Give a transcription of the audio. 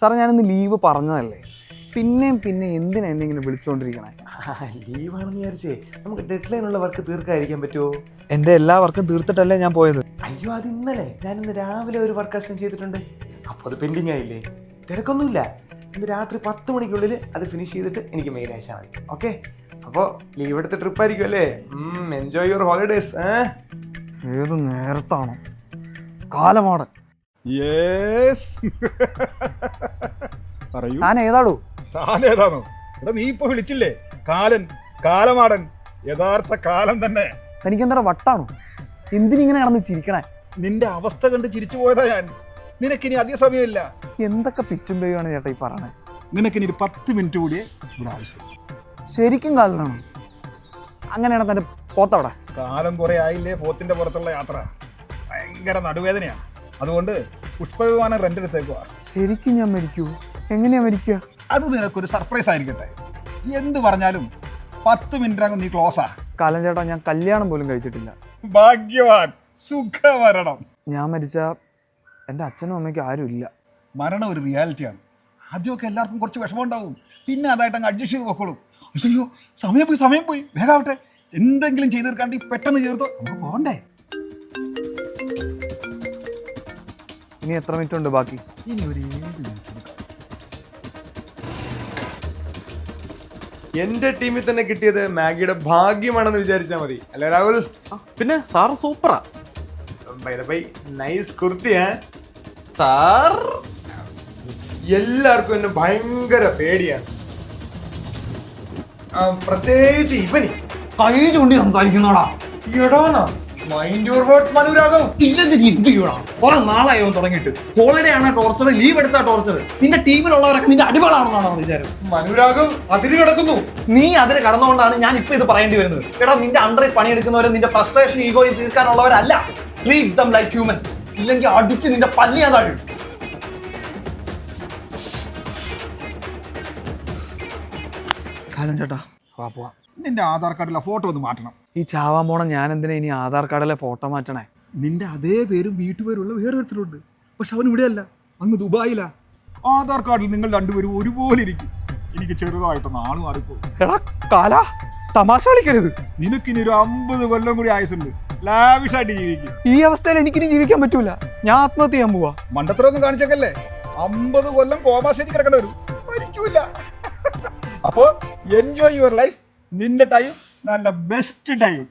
സാറേ ഞാനിന്ന് ലീവ് പറഞ്ഞതല്ലേ, പിന്നെയും പിന്നെ എന്തിനാ എന്നെ ഇങ്ങനെ വിളിച്ചുകൊണ്ടിരിക്കണേ? ലീവാണെന്ന് വിചാരിച്ചേ നമുക്ക് ഡെഡ് ഉള്ള വർക്ക് തീർക്കാതിരിക്കാൻ പറ്റുമോ? എൻ്റെ എല്ലാ വർക്കും തീർത്തിട്ടല്ലേ ഞാൻ പോയത്. അയ്യോ, അത് ഇന്നലെ ഞാനിന്ന് രാവിലെ ഒരു വർക്ക് അസൈൻ ചെയ്തിട്ടുണ്ട്. അപ്പോൾ അത് പെൻഡിങ് ആയില്ലേ? തിരക്കൊന്നുമില്ല. ഇന്ന് രാത്രി 10 മണിക്കുള്ളിൽ അത് ഫിനിഷ് ചെയ്തിട്ട് എനിക്ക് മെയിൽ അയച്ചാൽ മതി. ഓക്കെ, അപ്പോൾ ലീവ് എടുത്ത ട്രിപ്പ് ആയിരിക്കും അല്ലേ? Enjoy your holidays. ഏത് നേരത്താണോ കാലമാടൻ? പറയൂ, ഞാൻ ഏതാടൂ? താനേതാണോ? എടാ നീ ഇപ്പൊ വിളിച്ചില്ലേ, കാലൻ, കാലമാടൻ, യഥാർത്ഥ കാലം തന്നെ. തനിക്കെന്താ വട്ടാണോ? എന്തിനിങ്ങനെ നടന്ന് ചിരിക്കണേ? നിന്റെ അവസ്ഥ കണ്ട് ചിരിച്ചു പോയതാ ഞാൻ. നിനക്കിനി അധിക സമയമില്ല. എന്തൊക്കെ പിച്ചും പേയാണ് ചേട്ടാ ഈ പറയണേ? നിനക്കിനി ഒരു 10 മിനിറ്റ് കൂടിയേ ഇവിടെ ആവശ്യം. ശരിക്കും കാലനാണോ? അങ്ങനെയാണ് തൻ്റെ പോത്തവിടെ. കാലം കുറെ ആയില്ലേ പോത്തിന്റെ പുറത്തുള്ള യാത്ര. ഭയങ്കര നടുവേദനയാണ്. അതുകൊണ്ട് പുഷ്പവിമാനം റെന്റ് എടുത്തേക്കുക. ശരിക്കും ഞാൻ മരിക്കൂ? എങ്ങനെയാ മരിക്കുക? അത് നിനക്കൊരു സർപ്രൈസ് ആയിരിക്കട്ടെ. എന്ത് പറഞ്ഞാലും 10 മിനിറ്റിനകം നീ ക്ലോസാ. കാലൻ ചേട്ടാ, ഞാൻ കല്യാണം പോലും കഴിച്ചിട്ടില്ല. ഭാഗ്യവാൻ, സുഖമരണം. ഞാൻ മരിച്ച എൻ്റെ അച്ഛനും അമ്മയ്ക്കും ആരും ഇല്ല. മരണം ഒരു റിയാലിറ്റിയാണ്. ആദ്യമൊക്കെ എല്ലാവർക്കും കുറച്ച് വിഷമം ഉണ്ടാവും, പിന്നെ അതായിട്ട് അങ്ങ് അഡ്ജസ്റ്റ് ചെയ്ത് പൊക്കോളും. അയ്യോ, സമയം പോയി, വേഗാവട്ടെ. എന്തെങ്കിലും ചെയ്ത് തീർക്കാണ്ട് പെട്ടെന്ന് ചേർത്തോ, നമുക്ക് പോകണ്ടേ? ഇനി എത്ര മിനിറ്റ് ഉണ്ട് ബാക്കി? ഇനി ഒരു 7 മിനിറ്റ്. എന്റെ ടീമിൽ തന്നെ കിട്ടിയത് മാഗിയുടെ ഭാഗ്യമാണെന്ന് വിചാരിച്ചാൽ മതി അല്ലേ രാഹുൽ? പിന്നെ സാർ സൂപ്പറാ. നൈസ് കുർത്തിയാ സാർ. എല്ലാവർക്കും എന്നെ ഭയങ്കര പേടിയാണ്, പ്രത്യേകിച്ച് ഇവന്. കൈ ചൂണ്ടി സംസാരിക്കുന്നോടാ. ഈടാണോ മൈൻഡ് യുവർ വേർഡ്സ് മനുരാഘവ്. ഇല്ലെങ്കിൽ എന്ത് ചെയ്യണോ? കുറെ നാളായോ തുടങ്ങിയിട്ട്. ഹോളിഡേ ആണ് ടോർച്ചർ, ലീവ് എടുത്താ ടോർച്ചർ. നിന്റെ ടീമിലുള്ളവരൊക്കെ നിന്റെ അടിമകളാണെന്നാണ് വിചാരം. മനുരാഘവ് അതിര് കിടക്കുന്നു. നീ അതിന് കടന്നുകൊണ്ടാണ് ഞാൻ ഇപ്പൊ ഇത് പറയേണ്ടി വരുന്നത്. എടാ, നിന്റെ അണ്ടറിൽ പണിയെടുക്കുന്നവരെ നിന്റെ ഫ്രസ്ട്രേഷൻ ഈഗോയിൽ തീർക്കാനുള്ളവരല്ല. ട്രീറ്റ് ദം ലൈക്ക് ഹ്യൂമൻ, ഇല്ലെങ്കിൽ അടിച്ച് നിന്റെ പല്ലി ഞാൻ താഴും. കാലൻ ചേട്ടാ, വാ പോവാ. നിന്റെ ആധാർ കാർഡിലെ ഫോട്ടോ ഒന്ന് മാറ്റണം. ഈ ചാവാൻ പോണ ഞാൻ എന്തിനാ ഇനി ആധാർ കാർഡിലെ ഫോട്ടോ മാറ്റണേ? നിന്റെ അതേ പേരും വീട്ടുപേരുള്ള വേറൊരുത്തരുണ്ട്, പക്ഷെ അവൻ ഇവിടെയല്ല, അങ്ങ് ദുബായിലാ. ആധാർ കാർഡിൽ നിങ്ങൾ രണ്ടുപേരും ഒരുപോലെ ഇരിക്കും. എനിക്ക് ചെറുതായിട്ടൊന്ന് ആള് മാറിപ്പോയി. എടാ കാല, തമാശ കളിക്കരുത്. നിനക്കിനി ഒരു 50 കൊല്ലം കൂടി ആയുസുണ്ട്, ലാവിഷായിട്ട് ജീവിക്കും. ഈ അവസ്ഥയിൽ എനിക്കിനി ജീവിക്കാൻ പറ്റൂല. ഞാൻ ആത്മഹത്യ ചെയ്യാൻ പോവാ. മണ്ടത്തരൊന്നും കാണിച്ചേക്കല്ലേ. 50 കൊല്ലം കോമാശേരി കിടക്കേണ്ടി വരും, മരിക്കൂല. അപ്പോ എൻജോയ് യുവർ ലൈഫ്. നിന്റെ ടൈം നല്ല ബെസ്റ്റ് ടൈം.